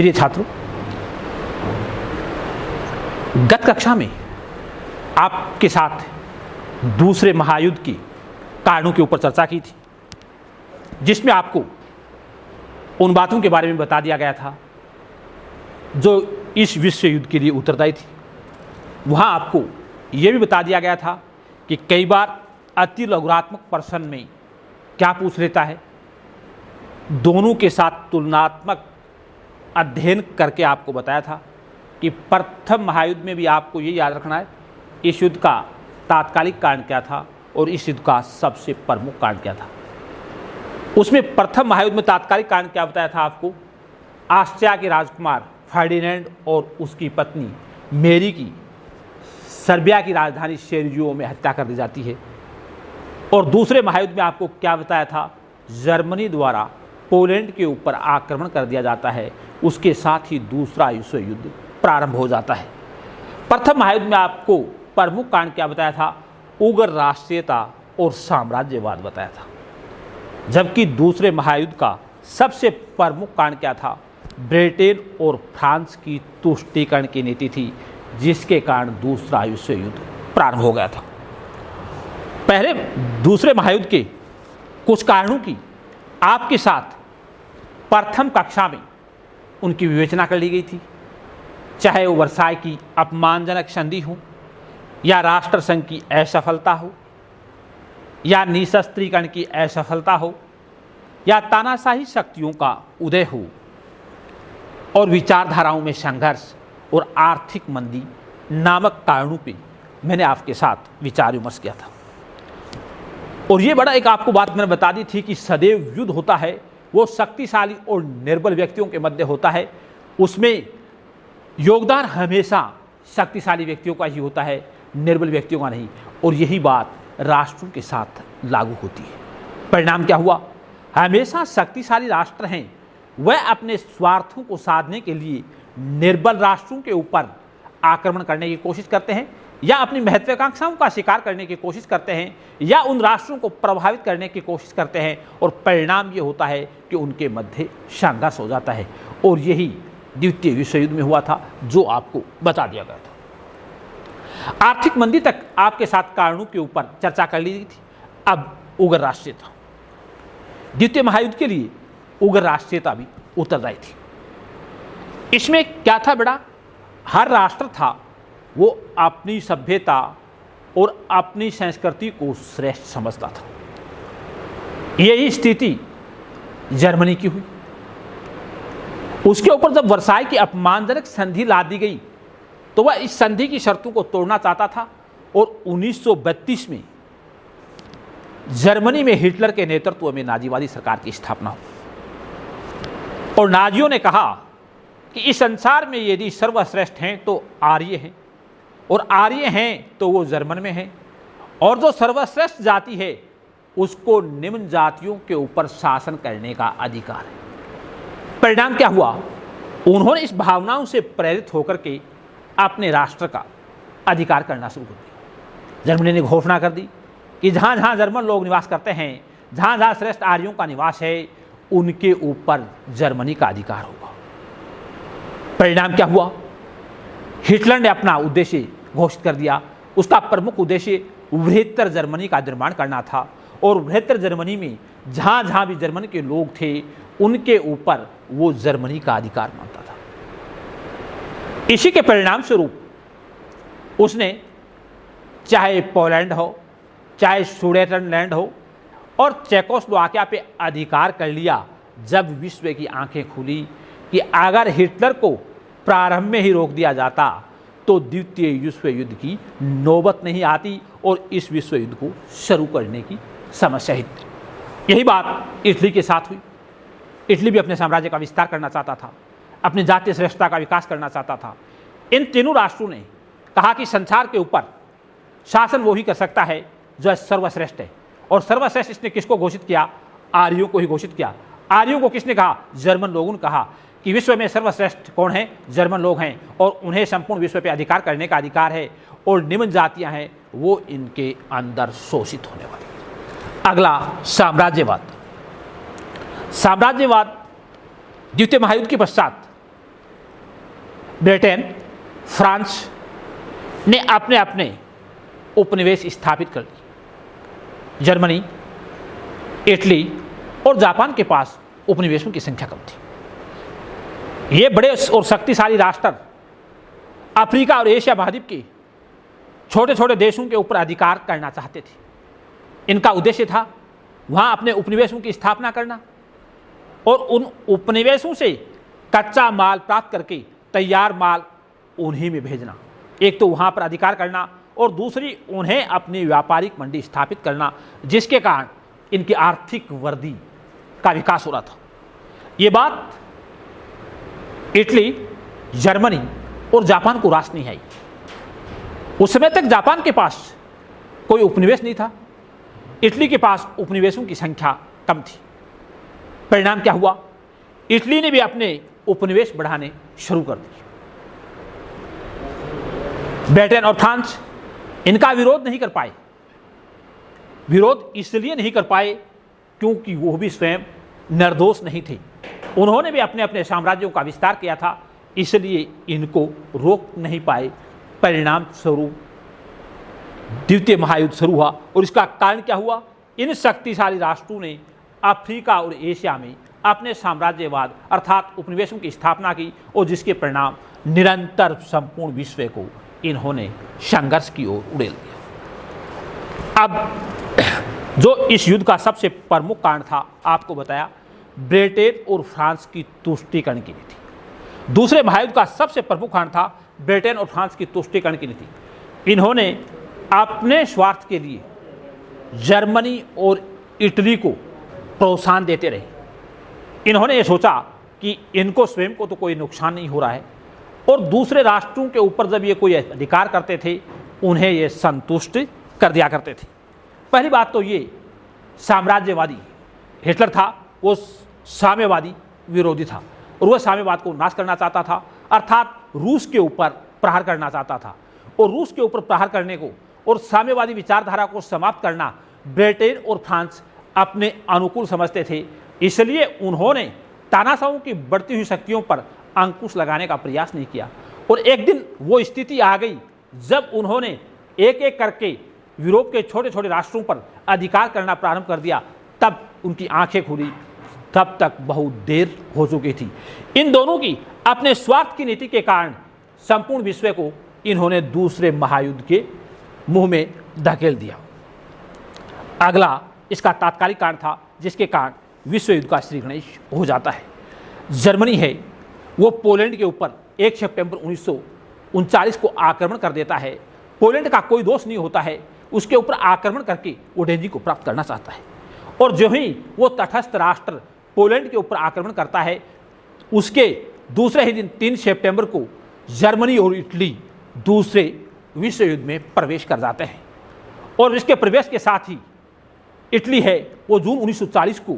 प्रिय छात्रों, गत कक्षा में आपके साथ दूसरे महायुद्ध की कारणों के ऊपर चर्चा की थी, जिसमें आपको उन बातों के बारे में बता दिया गया था जो इस विश्व युद्ध के लिए उत्तरदायी थी। वहाँ आपको यह भी बता दिया गया था कि कई बार अति लघुरात्मक प्रश्न में क्या पूछ लेता है, दोनों के साथ तुलनात्मक अध्ययन करके आपको बताया था कि प्रथम महायुद्ध में भी आपको ये याद रखना है इस युद्ध का तात्कालिक कारण क्या था और इस युद्ध का सबसे प्रमुख कारण क्या था। उसमें प्रथम महायुद्ध में तात्कालिक कारण क्या बताया था आपको, ऑस्ट्रिया के राजकुमार फर्डिनेंड और उसकी पत्नी मेरी की सर्बिया की राजधानी सेर्जियो में हत्या कर दी जाती है। और दूसरे महायुद्ध में आपको क्या बताया था, जर्मनी द्वारा पोलैंड के ऊपर आक्रमण कर दिया जाता है, उसके साथ ही दूसरा विश्व युद्ध प्रारंभ हो जाता है। प्रथम महायुद्ध में आपको प्रमुख कारण क्या बताया था, उग्र राष्ट्रीयता और साम्राज्यवाद बताया था, जबकि दूसरे महायुद्ध का सबसे प्रमुख कारण क्या था, ब्रिटेन और फ्रांस की तुष्टीकरण की नीति थी, जिसके कारण दूसरा विश्व युद्ध प्रारंभ हो गया था। पहले दूसरे महायुद्ध के कुछ कारणों की आपके साथ प्रथम कक्षा में उनकी विवेचना कर ली गई थी, चाहे वो वर्साई की अपमानजनक संधि हो, या राष्ट्रसंघ की असफलता हो, या निशस्त्रीकरण की असफलता हो, या तानाशाही शक्तियों का उदय हो, और विचारधाराओं में संघर्ष और आर्थिक मंदी नामक कारणों पे मैंने आपके साथ विचार विमर्श किया था। और ये बड़ा एक आपको बात मैंने बता दी थी कि सदैव युद्ध होता है वो शक्तिशाली और निर्बल व्यक्तियों के मध्य होता है, उसमें योगदान हमेशा शक्तिशाली व्यक्तियों का ही होता है, निर्बल व्यक्तियों का नहीं। और यही बात राष्ट्रों के साथ लागू होती है। परिणाम क्या हुआ, हमेशा शक्तिशाली राष्ट्र हैं वह अपने स्वार्थों को साधने के लिए निर्बल राष्ट्रों के ऊपर आक्रमण करने की कोशिश करते हैं, या अपनी महत्वाकांक्षाओं का शिकार करने की कोशिश करते हैं, या उन राष्ट्रों को प्रभावित करने की कोशिश करते हैं। और परिणाम ये होता है कि उनके मध्य संघर्ष हो जाता है। और यही द्वितीय विश्व युद्ध में हुआ था, जो आपको बता दिया गया था। आर्थिक मंदी तक आपके साथ कारणों के ऊपर चर्चा कर ली गई थी। अब उग्र राष्ट्रीयता, द्वितीय महायुद्ध के लिए उग्र राष्ट्रीयता भी उत्तरदायी थी। इसमें क्या था बेटा, हर राष्ट्र था वो अपनी सभ्यता और अपनी संस्कृति को श्रेष्ठ समझता था। यही स्थिति जर्मनी की हुई। उसके ऊपर जब वर्साई की अपमानजनक संधि ला दी गई तो वह इस संधि की शर्तों को तोड़ना चाहता था। और 1932 में जर्मनी में हिटलर के नेतृत्व में नाजीवादी सरकार की स्थापना हुई। और नाजियों ने कहा कि इस संसार में यदि सर्वश्रेष्ठ हैं तो आर्य हैं, और आर्य हैं तो वो जर्मन में हैं, और जो सर्वश्रेष्ठ जाति है उसको निम्न जातियों के ऊपर शासन करने का अधिकार है। परिणाम क्या हुआ, उन्होंने इस भावनाओं से प्रेरित होकर के अपने राष्ट्र का अधिकार करना शुरू कर दिया। जर्मनी ने घोषणा कर दी कि जहाँ जहाँ जर्मन लोग निवास करते हैं, जहाँ जहाँ श्रेष्ठ आर्यों का निवास है, उनके ऊपर जर्मनी का अधिकार होगा। परिणाम क्या हुआ, हिटलर ने अपना उद्देश्य घोषित कर दिया। उसका प्रमुख उद्देश्य बृहत्तर जर्मनी का निर्माण करना था। और बृहत्तर जर्मनी में जहाँ जहाँ भी जर्मन के लोग थे उनके ऊपर वो जर्मनी का अधिकार मानता था। इसी के परिणाम स्वरूप उसने चाहे पोलैंड हो, चाहे सुडेटनलैंड हो, और चेकोस्लोवाकिया पे अधिकार कर लिया। जब विश्व की आंखें खुली कि अगर हिटलर को प्रारंभ में ही रोक दिया जाता तो द्वितीय विश्व युद्ध की नौबत नहीं आती और इस विश्व युद्ध को शुरू करने की समस्या ही थी। यही बात इटली के साथ हुई। इटली भी अपने साम्राज्य का विस्तार करना चाहता था, अपनी जातीय श्रेष्ठता का विकास करना चाहता था। इन तीनों राष्ट्रों ने कहा कि संसार के ऊपर शासन वो ही कर सकता है जो सर्वश्रेष्ठ है। और सर्वश्रेष्ठ इसने किसको घोषित किया, आर्यों को ही घोषित किया। आर्यों को किसने कहा, जर्मन लोगों ने कहा कि विश्व में सर्वश्रेष्ठ कौन है, जर्मन लोग हैं, और उन्हें संपूर्ण विश्व पे अधिकार करने का अधिकार है, और निम्न जातियां हैं वो इनके अंदर शोषित होने वाली। अगला साम्राज्यवाद। साम्राज्यवाद द्वितीय महायुद्ध के पश्चात ब्रिटेन, फ्रांस ने अपने अपने उपनिवेश स्थापित कर दिए। जर्मनी, इटली और जापान के पास उपनिवेशों की संख्या कम थी। ये बड़े और शक्तिशाली राष्ट्र अफ्रीका और एशिया महाद्वीप के छोटे छोटे देशों के ऊपर अधिकार करना चाहते थे। इनका उद्देश्य था वहाँ अपने उपनिवेशों की स्थापना करना और उन उपनिवेशों से कच्चा माल प्राप्त करके तैयार माल उन्हीं में भेजना। एक तो वहाँ पर अधिकार करना और दूसरी उन्हें अपनी व्यापारिक मंडी स्थापित करना, जिसके कारण इनकी आर्थिक वृद्धि का विकास हो रहा था। ये बात इटली, जर्मनी और जापान को रास नहीं आई। उस समय तक जापान के पास कोई उपनिवेश नहीं था, इटली के पास उपनिवेशों की संख्या कम थी। परिणाम क्या हुआ? इटली ने भी अपने उपनिवेश बढ़ाने शुरू कर दिए। ब्रिटेन और फ्रांस इनका विरोध नहीं कर पाए। विरोध इसलिए नहीं कर पाए क्योंकि वो भी स्वयं निर्दोष नहीं थे। उन्होंने भी अपने अपने साम्राज्यों का विस्तार किया था, इसलिए इनको रोक नहीं पाए। परिणाम स्वरूप द्वितीय महायुद्ध शुरू हुआ और इसका कारण क्या हुआ? इन शक्तिशाली राष्ट्रों ने अफ्रीका और एशिया में अपने साम्राज्यवाद अर्थात उपनिवेशों की स्थापना की और जिसके परिणाम निरंतर संपूर्ण विश्व को इन्होंने संघर्ष की ओर उड़ेल दिया। अब जो इस युद्ध का सबसे प्रमुख कारण था, आपको बताया, ब्रिटेन और फ्रांस की तुष्टीकरण की नीति। दूसरे महायुद्ध का सबसे प्रमुख कारण था ब्रिटेन और फ्रांस की तुष्टीकरण की नीति। इन्होंने अपने स्वार्थ के लिए जर्मनी और इटली को प्रोत्साहन देते रहे। इन्होंने ये सोचा कि इनको स्वयं को तो कोई नुकसान नहीं हो रहा है और दूसरे राष्ट्रों के ऊपर जब ये कोई अधिकार करते थे उन्हें ये संतुष्ट कर दिया करते थे। पहली बात तो ये साम्राज्यवादी हिटलर था, वो साम्यवादी विरोधी था और वह साम्यवाद को नाश करना चाहता था, अर्थात रूस के ऊपर प्रहार करना चाहता था। और रूस के ऊपर प्रहार करने को और साम्यवादी विचारधारा को समाप्त करना ब्रिटेन और फ्रांस अपने अनुकूल समझते थे। इसलिए उन्होंने तानाशाहों की बढ़ती हुई शक्तियों पर अंकुश लगाने का प्रयास नहीं किया। और एक दिन वो स्थिति आ गई जब उन्होंने एक एक करके यूरोप के छोटे छोटे राष्ट्रों पर अधिकार करना प्रारंभ कर दिया। तब उनकी आंखें खुली, तब तक बहुत देर हो चुकी थी। इन दोनों की अपने स्वार्थ की नीति के कारण संपूर्ण विश्व को इन्होंने दूसरे महायुद्ध के मुंह में धकेल दिया। अगला इसका तात्कालिक कारण था जिसके कारण विश्व युद्ध का श्री गणेश हो जाता है। जर्मनी है वो पोलैंड के ऊपर 1 सितंबर 1939 को आक्रमण कर देता है। पोलैंड का कोई दोष नहीं होता है, उसके ऊपर आक्रमण करके वो डेंजी को प्राप्त करना चाहता है। और जो ही वो तटस्थ राष्ट्र पोलैंड के ऊपर आक्रमण करता है, उसके दूसरे ही दिन 3 सितंबर को जर्मनी और इटली दूसरे विश्व युद्ध में प्रवेश कर जाते हैं। और इसके प्रवेश के साथ ही इटली है वो जून 1940 को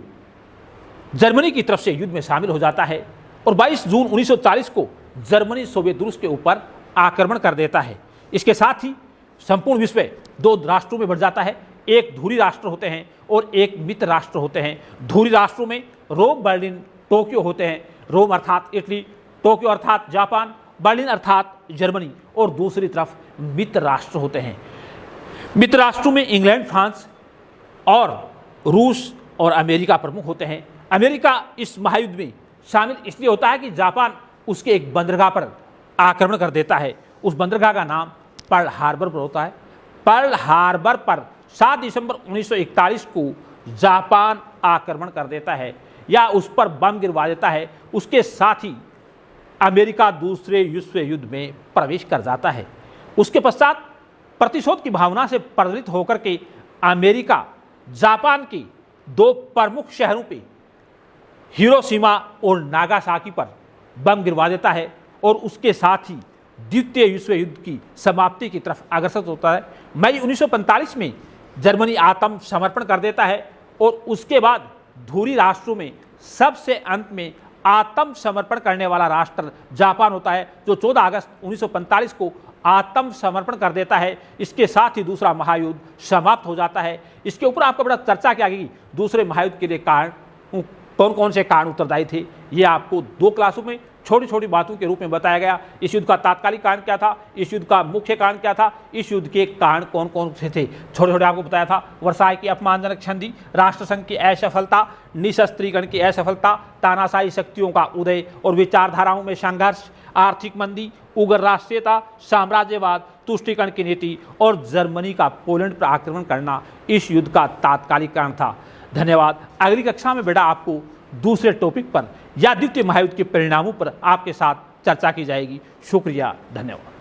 जर्मनी की तरफ से युद्ध में शामिल हो जाता है और 22 जून 1940 को जर्मनी सोवियत रूस के ऊपर आक्रमण कर देता है। इसके साथ ही संपूर्ण विश्व 2 राष्ट्रों में बढ़ जाता है। एक धुरी राष्ट्र होते हैं और एक मित्र राष्ट्र होते हैं। धुरी राष्ट्रों में रोम, बर्लिन, टोक्यो होते हैं। रोम अर्थात इटली, टोक्यो अर्थात जापान, बर्लिन अर्थात जर्मनी, और दूसरी तरफ मित्र राष्ट्र होते हैं। मित्र राष्ट्रों में इंग्लैंड, फ्रांस और रूस और अमेरिका प्रमुख होते हैं। अमेरिका इस महायुद्ध में शामिल इसलिए होता है कि जापान उसके एक बंदरगाह पर आक्रमण कर देता है। उस बंदरगाह का नाम पर्ल हार्बर पर होता है। पर्ल हार्बर पर 7 दिसंबर 1941 को जापान आक्रमण कर देता है या उस पर बम गिरवा देता है। उसके साथ ही अमेरिका दूसरे विश्व युद्ध में प्रवेश कर जाता है। उसके पश्चात प्रतिशोध की भावना से प्रेरित होकर के अमेरिका जापान की 2 प्रमुख शहरों पे हिरोशिमा और नागासाकी पर बम गिरवा देता है और उसके साथ ही द्वितीय विश्व युद्ध की समाप्ति की तरफ अग्रसर होता है। मई 1945 में जर्मनी आत्म समर्पण कर देता है और उसके बाद धुरी राष्ट्रों में सबसे अंत में आत्म समर्पण करने वाला राष्ट्र जापान होता है, जो 14 अगस्त 1945 को आत्म समर्पण कर देता है। इसके साथ ही दूसरा महायुद्ध समाप्त हो जाता है। इसके ऊपर आपको बड़ा चर्चा की गई दूसरे महायुद्ध के लिए कारण कौन कौन से कारण उत्तरदायी थे, ये आपको 2 क्लासों में छोटी छोटी बातों के रूप में बताया गया। इस युद्ध का तात्कालिक कारण क्या था, इस युद्ध का मुख्य कारण क्या था, इस युद्ध के कारण कौन कौन से थे, छोटे छोटे आपको बताया था। वर्साई की अपमानजनक संधि, राष्ट्रसंघ की असफलता, निशस्त्रीकरण की असफलता, तानाशाही शक्तियों का उदय और विचारधाराओं में संघर्ष, आर्थिक मंदी, उग्र राष्ट्रीयता, साम्राज्यवाद, तुष्टीकरण की नीति और जर्मनी का पोलैंड पर आक्रमण करना इस युद्ध का तात्कालिक कारण था। धन्यवाद। अगली कक्षा में बेटा आपको दूसरे टॉपिक पर या द्वितीय महायुद्ध के परिणामों पर आपके साथ चर्चा की जाएगी। शुक्रिया, धन्यवाद।